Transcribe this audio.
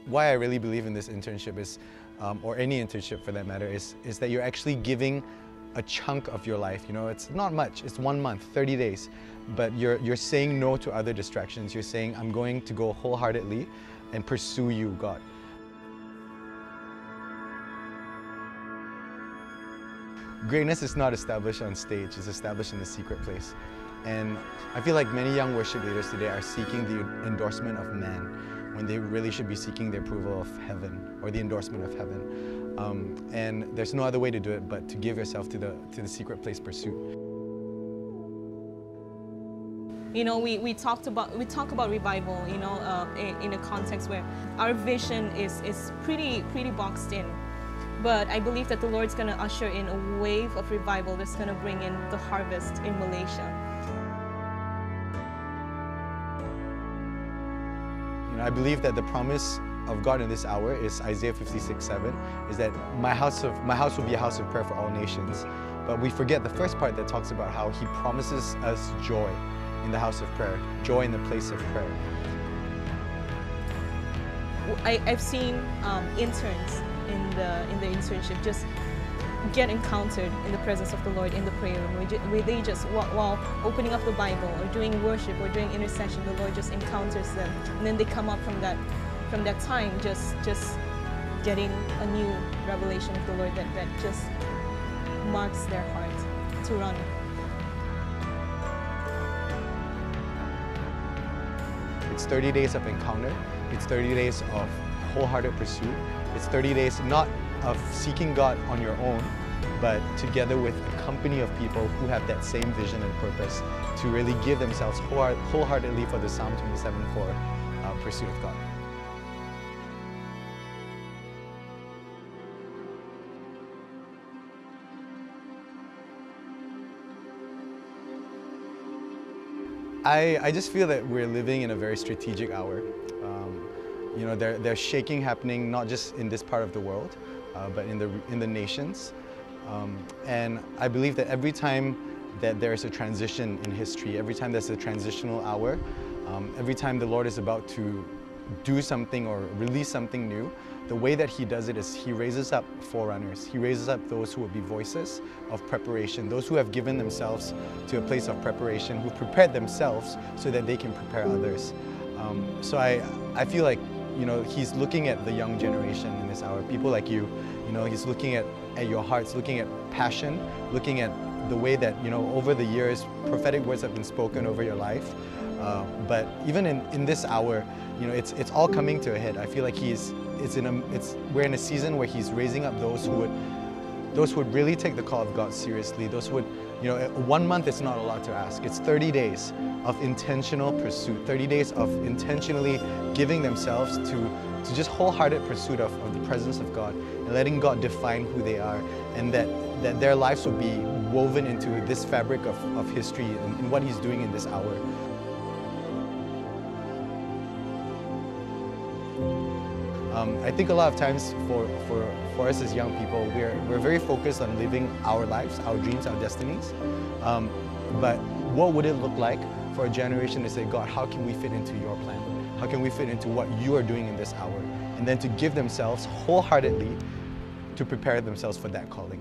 why I really believe in this internship is, or any internship for that matter, is that you're actually giving a chunk of your life. You know, it's not much, it's 1 month, 30 days, but you're saying no to other distractions. You're saying, I'm going to go wholeheartedly and pursue you, God. Greatness is not established on stage, it's established in the secret place. And I feel like many young worship leaders today are seeking the endorsement of man when they really should be seeking the approval of heaven, or the endorsement of heaven. And there's no other way to do it but to give yourself to the secret place pursuit. You know, we talk about revival, you know, in a context where our vision is pretty boxed in. But I believe that the Lord's going to usher in a wave of revival that's going to bring in the harvest in Malaysia. You know, I believe that the promise of God in this hour is Isaiah 56:7, is that my house will be a house of prayer for all nations. But we forget the first part that talks about how He promises us joy in the house of prayer, joy in the place of prayer. I've seen interns in the internship just get encountered in the presence of the Lord in the prayer room, where they just, while opening up the Bible or doing worship or doing intercession, the Lord just encounters them, and then they come up from that time just getting a new revelation of the Lord that just marks their heart to run. It's 30 days of encounter. It's 30 days of wholehearted pursuit. It's 30 days not of seeking God on your own, but together with a company of people who have that same vision and purpose to really give themselves wholeheartedly for the Psalm 27:4 pursuit of God. I just feel that we're living in a very strategic hour. You know, there's shaking happening not just in this part of the world, but in the nations. And I believe that every time that there's a transition in history, every time there's a transitional hour, every time the Lord is about to do something or release something new, the way that He does it is He raises up forerunners. He raises up those who will be voices of preparation, those who have given themselves to a place of preparation, who've prepared themselves so that they can prepare others. So I feel like, you know, He's looking at the young generation in this hour, people like you. You know, He's looking at your hearts, looking at passion, looking at the way that, you know, over the years, prophetic words have been spoken over your life. But even in this hour, you know, it's all coming to a head. I feel like we're in a season where He's raising up those who would really take the call of God seriously. Those who would, you know, 1 month is not a lot to ask. It's 30 days of intentional pursuit, 30 days of intentionally giving themselves to just wholehearted pursuit of the presence of God, and letting God define who they are, and that their lives will be woven into this fabric of history and what He's doing in this hour. I think a lot of times for us as young people, we're very focused on living our lives, our dreams, our destinies. But what would it look like for a generation to say, God, how can we fit into your plan? How can we fit into what you are doing in this hour? And then to give themselves wholeheartedly to prepare themselves for that calling.